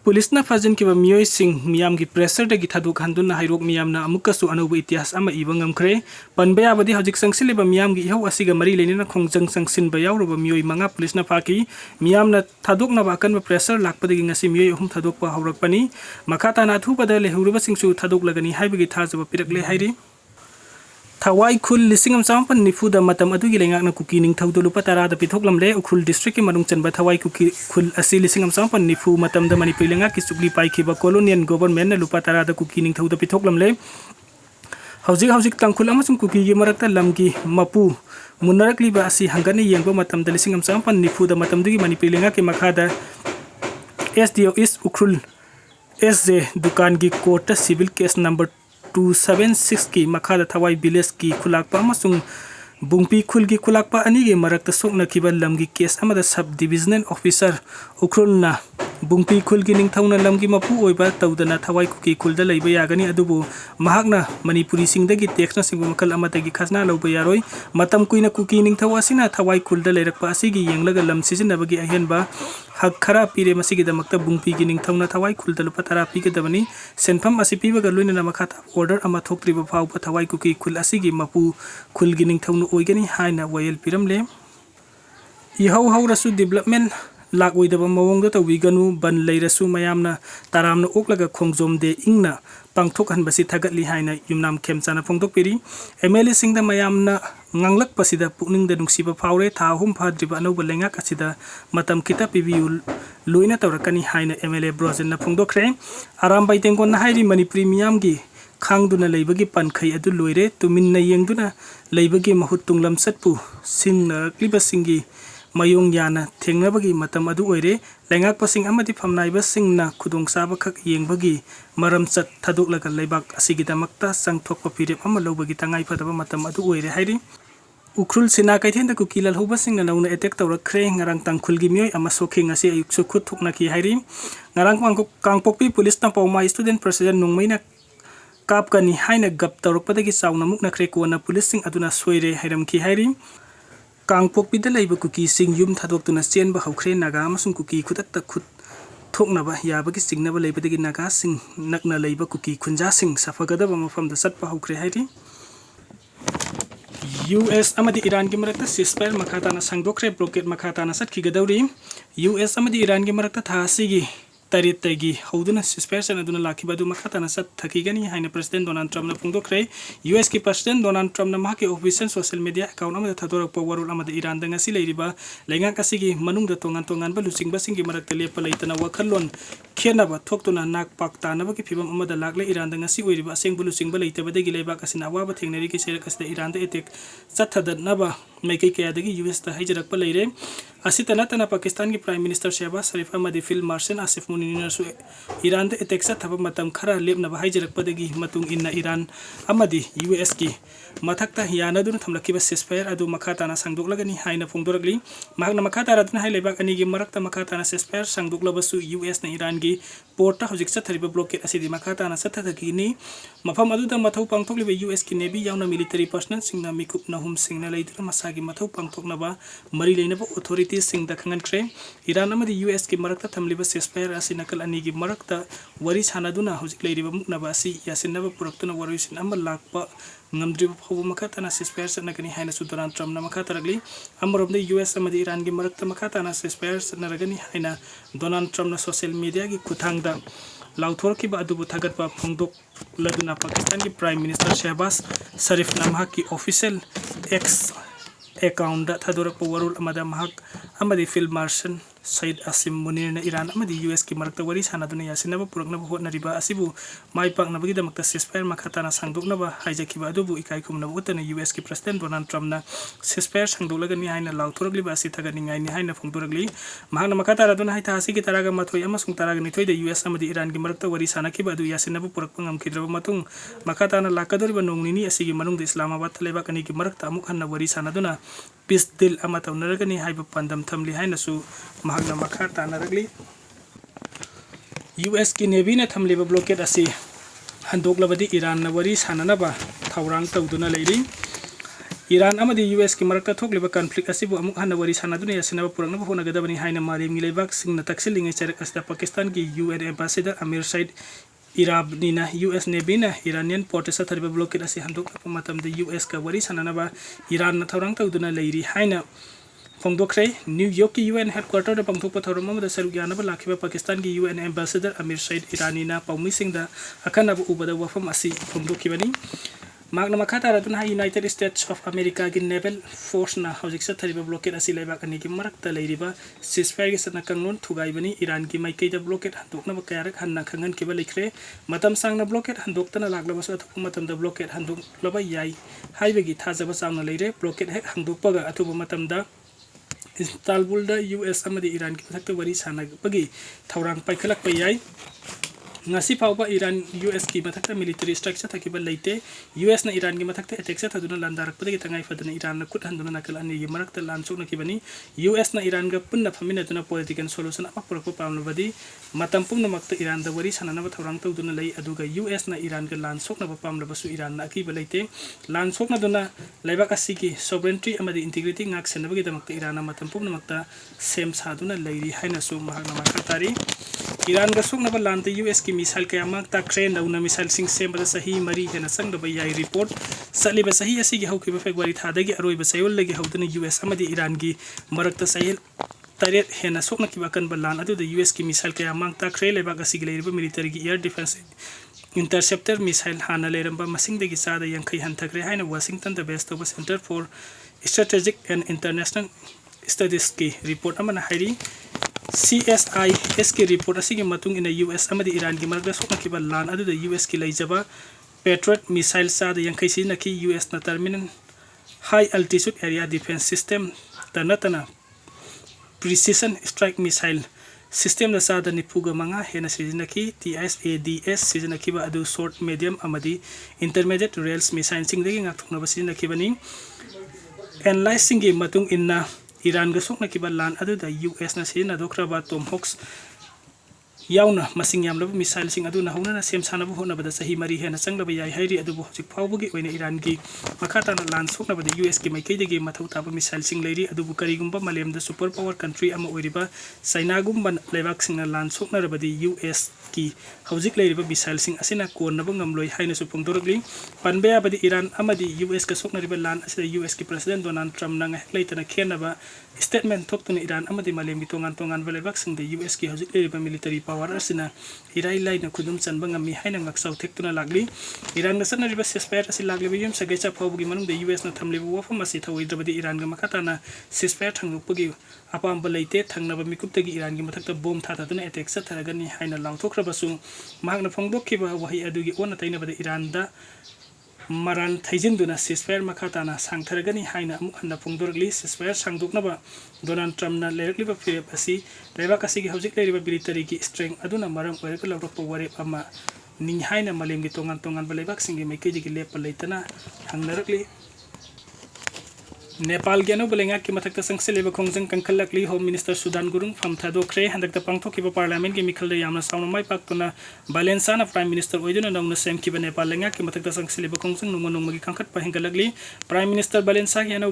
पुलिसना फाजिनखिबा मियोइसिंग मियामगी प्रेसरदगी थादोक हान्दुना हाइरोक मियामना अमुकसु अनौब इतिहास अमा इबा ngamkhre panba yabadi hojik sangsileba मियामगी इहौ असिगा मरी लेनिना खोंजंग संगसिनबा यावरबा मियोइ मंगा पुलिसना फाकी मियामना थादोकनाबा अकनबा प्रेसर लाकपदगी ngasi मियोइ अहुम थादोकपा हौरकपनी मखाताना अथुबदा लेहुरबा सिंगसु थादोकलगनी हाइबगी थाजबा पिरकले हाइरि Thawai Khul Lisingam Sampan Nifuda Matam Adugi Lengak Kuki Ning Taudu Lupa Tarada Pitoklamle Ukhul District Madung Chanba Thawai Kuki Khul Asi Lisingam Sampan Nifu Matam the Manipuri Lengak Kisugli Paikiba Colonial Government Lupa Tarada Kuki Ning Taudu Pitoklamle Hauzik Tangkul Amasum Kuki Marakta Lamgi Mapu Munarak Liba Asi Hangani Yangbo Matam the Lisingam Sampan Nifuda Matam Dugi Manipuri Lengak Makada SDO is Ukhul SJ Dukangi Kota Civil Case number 276 की मखादा थवाई village की खुलाकपा अमसुंग बुंगपी खुल की खुलाकपा अनि के मरकता सोकनखिबा लमगी case अमदा sub divisional officer उखरुलना बुंगपी खुल की निंगथौना लमगी मपु ओइबा तौदना थवाई cookie खुलदा लैबा यागनी अदुबु महाकना Manipuri सिंगदगी टेक्सना सिंगु मखल अमदगी खजना लौबा यारोय मतम कुइना cookie Ningthou असिना थवाई खुलदा लैरकपा असिगी येंगलगा लम सिजिनबगी अहेनबा हक खरा पीरे मसिगिदमक्ता बुंगपी की निंगथौना थवाई खुलदा लुपा तरा पीगदबनी सेनफम असि पीबगा लोइना मखाता ऑर्डर अमा थोक्त्रिबा फावबा थवाई कुकी खुल असिगी मपु खुलगी निंगथौना ओइगनी हाइना वयल पिरमले इहौ हौरसु डेवलपमेंट लाकओइदबा मवोंगद तौबिगनु बन लैरसु मयामना तारामना ओक्लगा खोंगजोमदे इंगना पांगथोकहनबसि थागतली हाइना युमनाम खेमचाना फोंदोकपिरि एमएलए सिंगदा मयामना nganglakpasida pukningda nungsiba phawre tha hum phadriba anouba lengak asida matam kita pibiu loina tawrakani haina MLA Brozen na phongdokhre aram baitengon na hairi manipuri miyamgi khangduna leibagi pankhai adu loire tuminna yengduna leibagi mahut tunglam satpu singna kliba singi mayong yana thengnabagi matam adu oire lengak pasing amadi phamnaiba singna khudongsa khak yengbagi maram chat thadoklaga leibak asigidamakta sangthokpa pirep ama lobagi tangai phadaba matam adu oire hairi Ukrul Sina Kaithen Kukilal Hubasing na nauna attack tawrakre ngarang tangkhulgi miyoy ama soking asi ayuk sukut thukna ki hairi ngarang kangpokpi police na pauma student president nungmaina kapkani haina gap tawrakpadagi sauna mukna khre kona policing aduna soire hairam ki hairi kangpokpi da laiba kuki sing yum thadoktuna chenba haukhre naga amasung kuki khutakta khut thoknaba yabagi singnaba laibadagi naga sing nakna laiba kuki khunja sing safagadaba mafamda satpa haukhre hairi US amadi Iran ki marakta ceasefire makhatana sangdokre blockade makhatana satki gadawri US amadi Iran ki marakta thasigi tarit tagi hauduna ceasefire sana duna lakhibadu makhatana sat thakigani haina president Donald Trump na phongdokre US ki president Donald Trump na mahaki official social media account amada thadorak powerul amada Iran danga si leiriba lenga kasigi manungda tongan ba lusing ba singi marakta lepa leitana wakhalon khenaba thoktuna nak pakta na ba ki phibam amada lagle Iran danga si oiriba aseng bulu sing ba leitaba degi leiba kasina awa ba thengnari ki serak asda Iran da attack sathadat naba maikai kaya dagi US ta haijarak pa leire asitana tana Pakistan ki prime minister Shehbaz Sharif amadi field marshal Asif Munir su Iran da attack sathaba matam khara lepna ba haijarak pa dagi matung inna Iran amadi US ki mathakta yana dun thamlakiba ceasefire adu makhatana sangdoklagani haina phongdoragli mahakna makhatara dun hai lebak ani gi marakta makhatana ceasefire sangdoklabasu US na Iran gi porta hojik sathariba blockade asidi makhatana sathathakini mafam adu da mathau pangthokliba US ki navy yauna military personnel singna mikup nahum singna leidra masagi mathau pangthoknaba mari leinaba authorities singda khangankre Iran amadi US ki marakta thamliba ceasefire asi nakal ani gi marakta wari sanaduna hojik leiriba muknaba asi yasinaba puraktuna warisin amal lakpa ngamdriba phobu makhatana ceasefire sanagani haina su Donald Trump na makhataragli amromde US amadi Iran gi marakta makhatana ceasefire sanaragani haina Donald Trump na social media gi kuthangda lauthorki ba adubu thagatba phongdok laduna Pakistan ki prime minister Shehbaz Sharif na mahaki official X account da thadorak powerul amada mahak amadi field marshal Said Asim Munir na Iran amadi US ki marakta wari sanaduna yasinaba puraknaba hotnariba asibu maipak nabagi damakta ceasefire makhatana sangdoknaba haijakiba adubu ikai kumnaba utana US ki president Donald Trump na ceasefire sangdoklagani haina lauthoragli ba asi thagani ngai ni haina phongdoragli mahakna makhatara duna hai thasi ki taraga mathoi amasung taraga nithoi da US amadi Iran ki marakta wari sanakiba adu yasinaba purakpa ngamkidraba matung makhatana lakadoriba nongnini asigi manung Islamabad thaleba kani ki marakta amuk hanna wari sanaduna peace deal ama tawnaragani haiba pandam thamli haina su mahakna makhata naragli US ki navy na thamliba blockade asi handoklabadi Iran na wari sananaba thaurang tawduna leiri Iran amadi US ki marakta thokliba conflict asibu amuk hanna wari sanaduna yasinaba puraknaba honagadabani haina malemgi leibak singna taksilingai charak asda Pakistan ki UN ambassador Amir Said Irab nina US Navy na Iranian port sa thariba blockade asi handok matam de US ka wari sananaba Iran na thorang tawduna leiri haina Fongdokre New York ki UN headquarter da pangthokpa thoramam da sarugyanaba lakhiba Pakistan ki UN ambassador Amir Said Irani na paumi singda akanaba ubada wafam asi fongdokibani Magna makata ratun ha United States of America ki naval force na hojik sa thariba blockade asi laibak ani ki marakta leiriba ceasefire ki sana kanglon thugai bani Iran ki maikei da blockade handokna ba kayarak hanna khangan ki ba lekhre matam sangna blockade handoktana laglaba sa thuk matam da blockade handok laba yai haibe gi thajaba sangna leire blockade hek handokpa ga athuba matam da Istanbul da US amadi Iran ki thakta wari sana bagi thaurang paikhalak pa yai ngasi pauba Iran US ki mathakta military structure thakiba leite US na Iran ki mathakta attack sa thaduna landarak pade tangai fadana Iran na kut handuna nakal ani gi marakta lansok na kibani US na Iran ga punna phamina tuna political solution apa purakpa pamna badi matam pumna makta Iran da wari sanana ba thaurang tawduna lei aduga US na Iran ga lansok na ba pamla basu Iran na akiba leite lansok na duna laibak asiki sovereignty amadi integrity ngak senaba gi damakta Iran na matam pumna makta sem saduna leiri haina su mahagna makatari Iran ga sok na ba lante US ki misal kaya magta train daw na misal sing sem bada sahi mari hena sang da bayai report sali ba sahi asigi hawki ba February thadagi aroi ba sayol lagi hawdana US amadi Iran gi marakta sahil taret hena sok na kibakan balan adu da US ki misal kaya magta train le ba asigi le military gi air defense interceptor missile hana le ramba masing dagi sada yankai hantakre haina Washington the best of center for strategic and international studies ki report amana hairi CSIS ki report asigi matung ina US amadi Iran ki maragda sokna ki balan adu da US ki leijaba Patriot missile sa da yankai si na ki US na terminal high altitude area defense system tanatana precision strike missile system da sa da nipuga manga hena sizina ki TSADS sizina ki ba adu short medium amadi intermediate rails missile sing dagi ngak thukna ba sizina ki bani analyzing ki matung inna Iran ga sokna ki balan adu da US na sina dokra ba Tomahawks yauna masing yam laba missile sing adu na hona na sem sana bu hona bada sahi mari hena sang laba yai hairi adu bu hojik phawbugi oina Iran gi makata na lan sokna bada US ki maikei degi mathau ta ba missile sing leiri adu bu kari gumba malem da super power country ama oiriba China gumba lebak sing na lan sokna rabadi US ki hojik leiri ba missile sing asina kon na ba ngamloi haina su pongdoragli panbe abadi Iran amadi US ka sokna riba lan asida US ki president Donald Trump na ngak leitana khena ba statement thok tuni Iran amadi malem gi tongan lebak sing da US ki hojik leiri ba military power asina irai lai na kudum chan banga mi haina ngak sau thek tuna lagli Iran ga sanna riba ceasefire asi lagli yum sa gecha phawbugi manung da US na thamle bu wafam asi thawai drabadi Iran ga makata na ceasefire thanglukpagi apam balaite thangna ba mikup tagi Iran gi mathakta bomb tha tuna attack sa tharagani haina langthokra basu magna phongdok ki ba wahi adugi ona taina bada Iran da maran thaijinduna ceasefire makata na sangtharagani haina amuk hanna phongdorgli ceasefire sangdokna ba Donald Trump na lerakli ba firep asi leba kasi gi hojik leiri ba military ki strength aduna maram oirek lawrok pa ware ama ning haina malem gi tongan ba lebak singi meke gi lep leitana hangnarakli Nepal gyano belenga ki mathakta sangse leba khongjang kangkhalakli Home Minister Sudan Gurung phamtha dokre handakta pangthok ki parliament ki mikhal de yamna sauna mai paktuna Balensa na prime minister oiduna nongna sem ki Nepal lenga ki mathakta sangse leba khongjang nungma gi kangkhat pahingalagli prime minister Balensa gi ano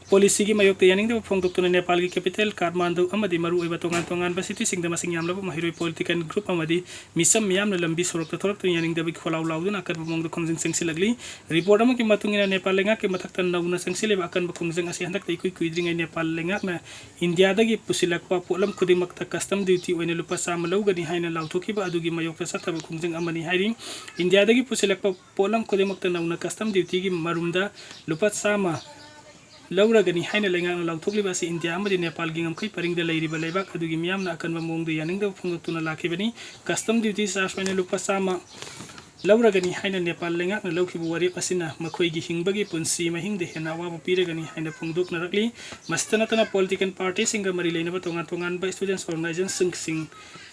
policy gi mayok te yaning de phongdok tuna Nepal gi capital Kathmandu amadi maru oiba tongan ba city sing da masing yamla ba mahiroi political group amadi misam miyam na lambi sorok ta thorok tun yaning da bi kholaw lawduna akar bong do khongjing sengsi lagli report am ki matungina Nepal lenga ki mathakta nawna sengsi le akan ba khongjing asi handak tei kui dring Nepal lenga na India da gi pusilak pa polam khudimak ta custom duty oine lupa samalaw gani haina lawthoki ba adugi mayok ta satha ba khongjing amani hiring India da gi pusilak pa polam khudimak ta nawna custom duty gi marumda lupa sama Laura gani haina lengang lawthokli ba si India amadi Nepal gi ngamkhai paring de leiri ba lebak adugi miyam na akan ba mong de yaning da phongdok tuna lakhi bani custom duty sa soine lupa sama Laura gani haina Nepal lengak na lawki bu wari pasina makhoi gi hingbagi punsi mahing de hena wa ba pire gani haina phongdok na rakli mastana tana political party singa mari leina ba tongan ba students organization sing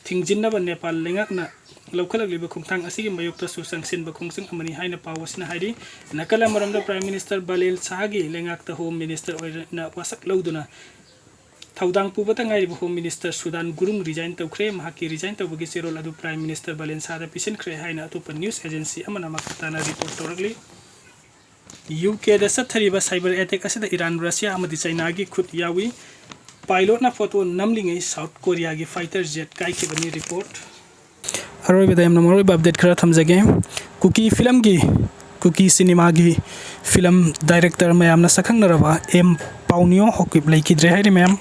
thingjinna ba Nepal lengak na lawkhalak liba khungthang asigi mayokta su sangsin ba khungsing amani haina pawasina hairi nakala maramda prime minister Balel Sahagi lengak ta home minister na wasak lawduna Thaudang pubata ngai ba home minister Sudan Gurung resign tawkhre mahaki resign tawbagi serol adu prime minister Balen Sada pisin khre haina atopa news agency amana makatana report toragli UK da sathariba cyber attack asida Iran Russia amadi China gi khut yawi pilot na photo namlingai South Korea gi fighter jet kai khibani report aroi beda yamna maroi update khara thamjage Kuki film gi Kuki cinema gi film director mayamna sakhang naraba M Paunio hokip leikidre hairi ma'am